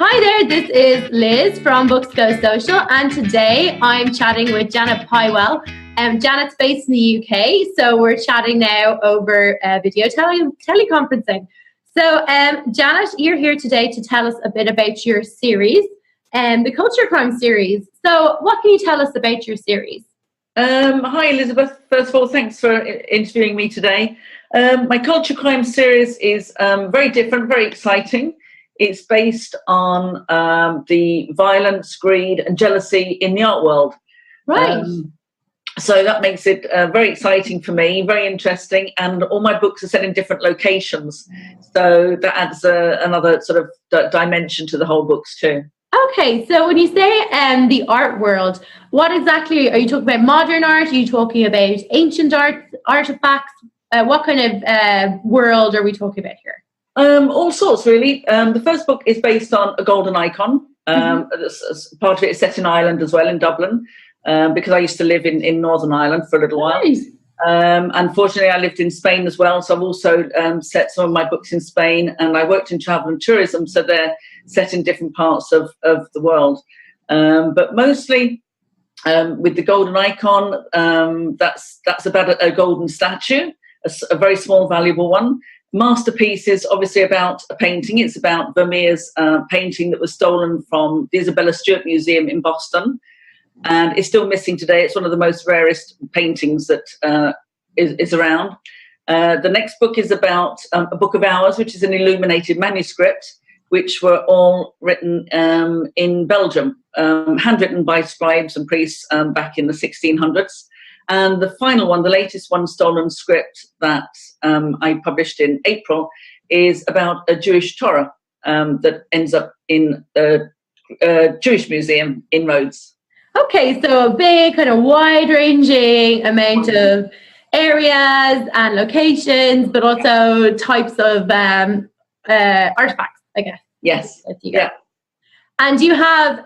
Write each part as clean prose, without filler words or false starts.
Hi there, this is Liz from Books Go Social, and today I'm chatting with Janet Pywell. Janet's based in the UK, so we're chatting now over video teleconferencing. So, Janet, you're here today to tell us a bit about your series, the Culture Crime series. So, what can you tell us about your series? Hi, Elizabeth. First of all, thanks for interviewing me today. My Culture Crime series is very different, very exciting. It's based on the violence, greed and jealousy in the art world. Right. So that makes it very exciting for me, very interesting. And all my books are set in different locations. So that adds another sort of dimension to the whole books too. Okay, so when you say the art world, what exactly are you talking about? Modern art? Are you talking about ancient art, artifacts? What kind of world are we talking about here? All sorts, really. The first book is based on a golden icon. Part of it is set in Ireland as well, in Dublin, because I used to live in Northern Ireland for a little while. Unfortunately, I lived in Spain as well, so I've also set some of my books in Spain, and I worked in travel and tourism, so they're set in different parts of the world. But mostly with the golden icon, that's about a golden statue, a very small, valuable one. Masterpiece is obviously about a painting. It's about Vermeer's painting that was stolen from the Isabella Stewart Museum in Boston, and it's still missing today. It's one of the most rarest paintings that is around. The next book is about a book of hours, which is an illuminated manuscript, which were all written in Belgium, handwritten by scribes and priests back in the 1600s. And the final one, the latest one, stolen script that I published in April, is about a Jewish Torah that ends up in a Jewish museum in Rhodes. Okay, so a big kind of wide-ranging amount of areas and locations, but also types of artifacts, I guess. Yes. Yeah. And do you have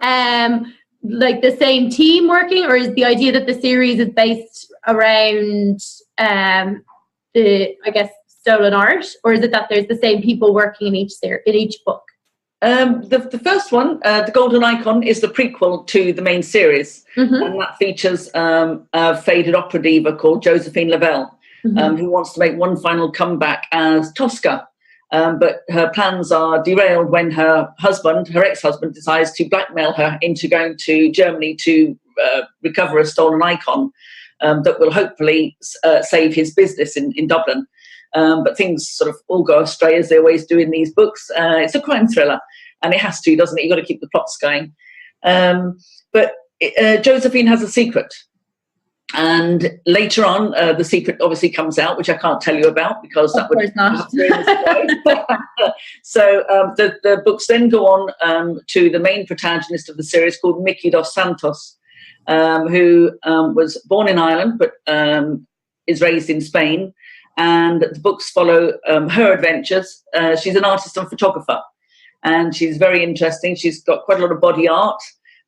like the same team working, or is the idea that the series is based around the, I guess, stolen art, or is it that there's the same people working in each book? The first one, The Golden Icon, is the prequel to the main series, and that features a faded opera diva called Josephine Lavelle, who wants to make one final comeback as Tosca. But her plans are derailed when her ex-husband, decides to blackmail her into going to Germany to recover a stolen icon that will hopefully save his business in Dublin. But things sort of all go astray, as they always do in these books. It's a crime thriller, and it has to, doesn't it? You've got to keep the plots going. But Josephine has a secret. And later on, the secret obviously comes out, which I can't tell you about because that would not. So the books then go on to the main protagonist of the series, called Mickey dos Santos, who was born in Ireland but is raised in Spain. And the books follow her adventures. She's an artist and photographer, and she's very interesting. She's got quite a lot of body art.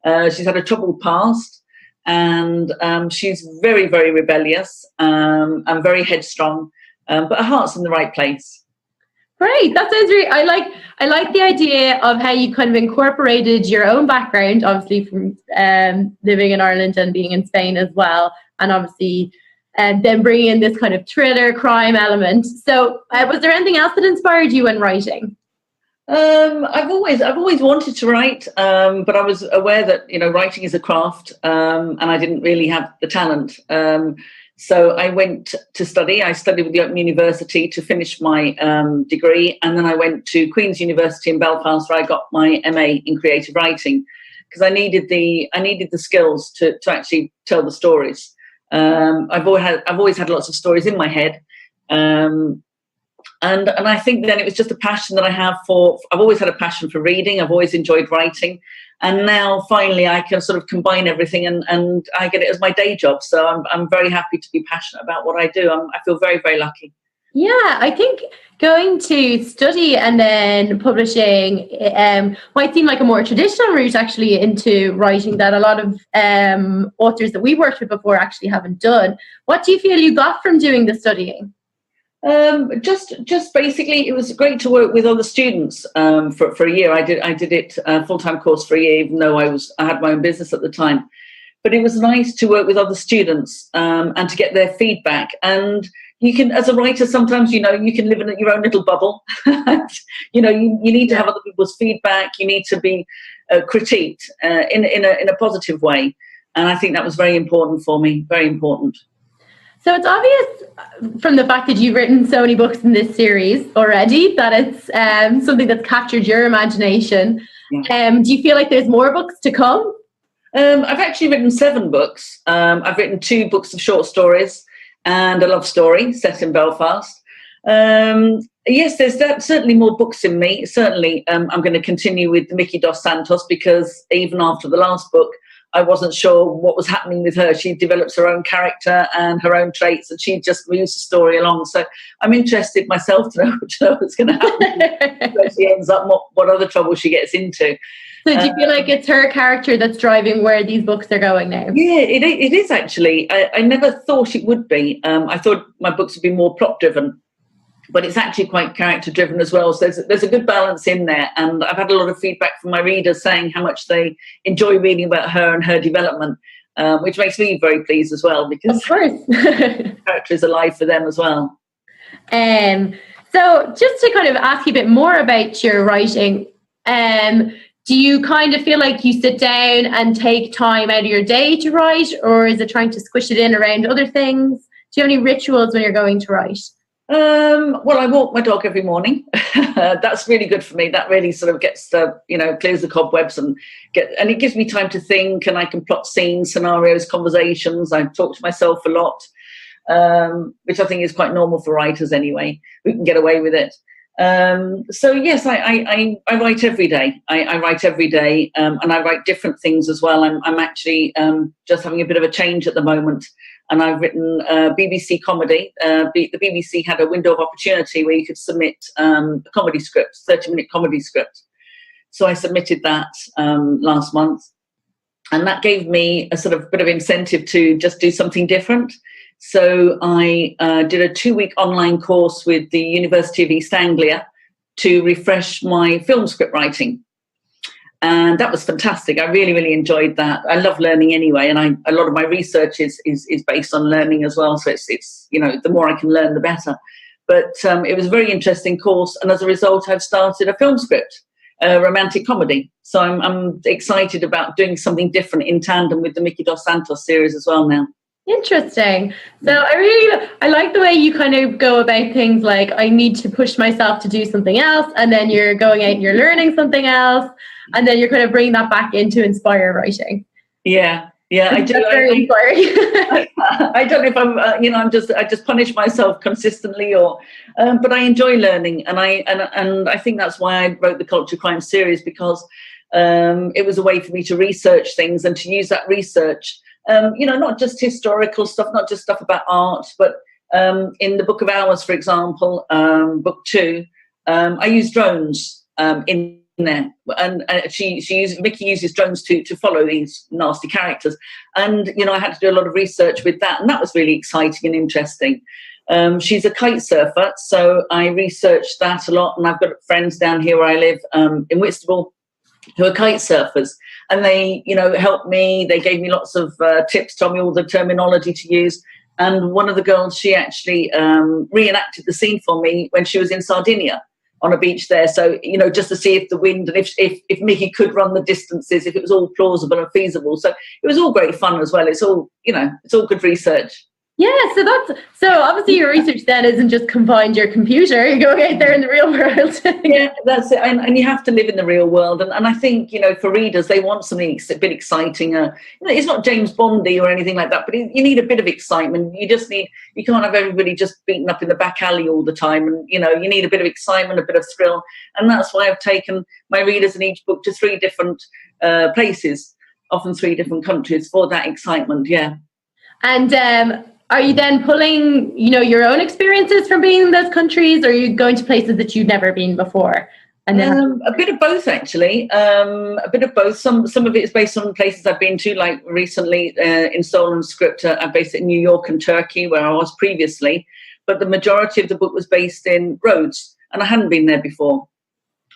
She's had a troubled past. And she's very, very rebellious and very headstrong, but her heart's in the right place. Great, that sounds really. I like the idea of how you kind of incorporated your own background, obviously from living in Ireland and being in Spain as well, and obviously then bringing in this kind of thriller crime element. So, was there anything else that inspired you in writing? I've always wanted to write, but I was aware that writing is a craft, and I didn't really have the talent. So I went to study. I studied with the Open University to finish my degree, and then I went to Queen's University in Belfast, where I got my MA in creative writing, because I needed the skills to actually tell the stories. I've always had lots of stories in my head. And I think then it was just a passion that I have I've always had a passion for reading. I've always enjoyed writing. And now finally I can sort of combine everything and I get it as my day job. So I'm very happy to be passionate about what I do. I feel very, very lucky. Yeah, I think going to study and then publishing might seem like a more traditional route actually into writing that a lot of authors that we've worked with before actually haven't done. What do you feel you got from doing the studying? Just basically, it was great to work with other students for a year. I did it full-time course for a year, even though I had my own business at the time. But it was nice to work with other students and to get their feedback. And you can, as a writer, sometimes you can live in your own little bubble. You need to have other people's feedback. You need to be critiqued in a positive way. And I think that was very important for me. Very important. So it's obvious from the fact that you've written so many books in this series already that it's something that's captured your imagination. Yeah. Do you feel like there's more books to come? I've actually written 7 books. I've written 2 books of short stories and a love story set in Belfast. Yes, there's certainly more books in me. Certainly, I'm going to continue with Mickey dos Santos, because even after the last book, I wasn't sure what was happening with her. She develops her own character and her own traits, and she just moves the story along. So I'm interested myself to know what's going to happen, where she ends up, what other trouble she gets into. So do you feel like it's her character that's driving where these books are going now? Yeah, it is actually. I never thought it would be. I thought my books would be more plot-driven, but it's actually quite character-driven as well. So there's a good balance in there. And I've had a lot of feedback from my readers saying how much they enjoy reading about her and her development, which makes me very pleased as well, because of course, the character is alive for them as well. So just to kind of ask you a bit more about your writing, do you kind of feel like you sit down and take time out of your day to write, or is it trying to squish it in around other things? Do you have any rituals when you're going to write? Well, I walk my dog every morning. That's really good for me. That really sort of gets clears the cobwebs and it gives me time to think, and I can plot scenes, scenarios, conversations. I talk to myself a lot, which I think is quite normal for writers anyway. We can get away with it. So yes, I write every day. I write every day, and I write different things as well. I'm actually just having a bit of a change at the moment, and I've written BBC comedy. The BBC had a window of opportunity where you could submit a comedy script, 30-minute comedy script. So I submitted that last month, and that gave me a sort of bit of incentive to just do something different. So I did a 2-week online course with the University of East Anglia to refresh my film script writing. And that was fantastic. I really, really enjoyed that. I love learning anyway, and a lot of my research is based on learning as well. So it's the more I can learn, the better. But it was a very interesting course, and as a result, I've started a film script, a romantic comedy. So I'm excited about doing something different in tandem with the Mickey dos Santos series as well now. Interesting. So I like the way you kind of go about things, like I need to push myself to do something else, and then you're going out and you're learning something else, and then you're kind of bringing that back into inspire writing. Yeah, I do. That's very inspiring. I don't know if I'm, I just punish myself consistently, but I enjoy learning, and I think that's why I wrote the Culture Crime series, because it was a way for me to research things and to use that research. Not just historical stuff, not just stuff about art, but in the Book of Hours, for example, book 2, I use drones in there, and Mickey uses drones to follow these nasty characters, and I had to do a lot of research with that, and that was really exciting and interesting. She's a kite surfer, so I researched that a lot, and I've got friends down here where I live in Whitstable who are kite surfers, and they helped me. They gave me lots of tips, told me all the terminology to use. And one of the girls, she actually reenacted the scene for me when she was in Sardinia on a beach there. So, just to see if the wind and if Mickey could run the distances, if it was all plausible and feasible. So it was all great fun as well. It's all, it's all good research. Yeah, so obviously your research then isn't just confined to your computer. You're going out there in the real world. Yeah, that's it. And you have to live in the real world. And I think, for readers, they want something a bit exciting. It's not James Bondy or anything like that, but you need a bit of excitement. You can't have everybody just beaten up in the back alley all the time. And, you need a bit of excitement, a bit of thrill. And that's why I've taken my readers in each book to 3 different places, often 3 different countries, for that excitement, yeah. And are you then pulling, your own experiences from being in those countries, or are you going to places that you've never been before? And then a bit of both, actually. A bit of both. Some of it is based on places I've been to, like recently in Soul and Script. I'm based in New York and Turkey, where I was previously. but the majority of the book was based in Rhodes, and I hadn't been there before.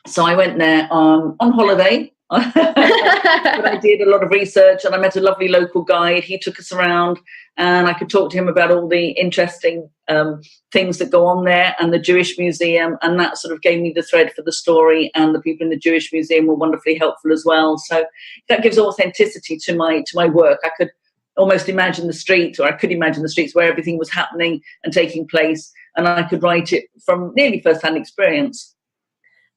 So I went there on holiday. But I did a lot of research, and I met a lovely local guide. He took us around, and I could talk to him about all the interesting things that go on there, and the Jewish Museum, and that sort of gave me the thread for the story. And the people in the Jewish Museum were wonderfully helpful as well. So that gives authenticity to my work. I could almost imagine the streets, or I could imagine the streets where everything was happening and taking place, and I could write it from nearly first-hand experience.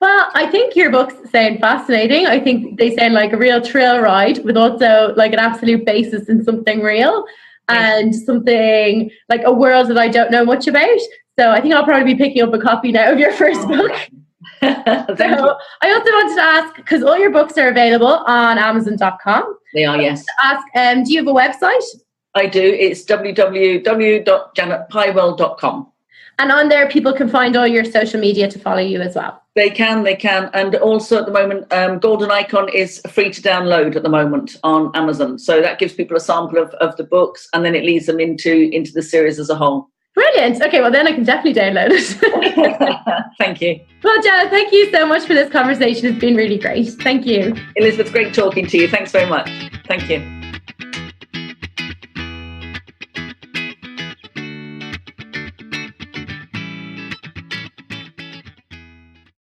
Well, I think your books sound fascinating. I think they sound like a real thrill ride with also like an absolute basis in something real and something like a world that I don't know much about. So I think I'll probably be picking up a copy now of your first book. So I also wanted to ask, because all your books are available on Amazon.com. They are, yes. Ask, do you have a website? I do. It's www.janetpywell.com. And on there, people can find all your social media to follow you as well. They can. And also at the moment, Golden Icon is free to download at the moment on Amazon. So that gives people a sample of the books, and then it leads them into the series as a whole. Brilliant. Okay, well then I can definitely download it. Thank you. Well, Janet, thank you so much for this conversation. It's been really great. Thank you. Elizabeth, great talking to you. Thanks very much. Thank you.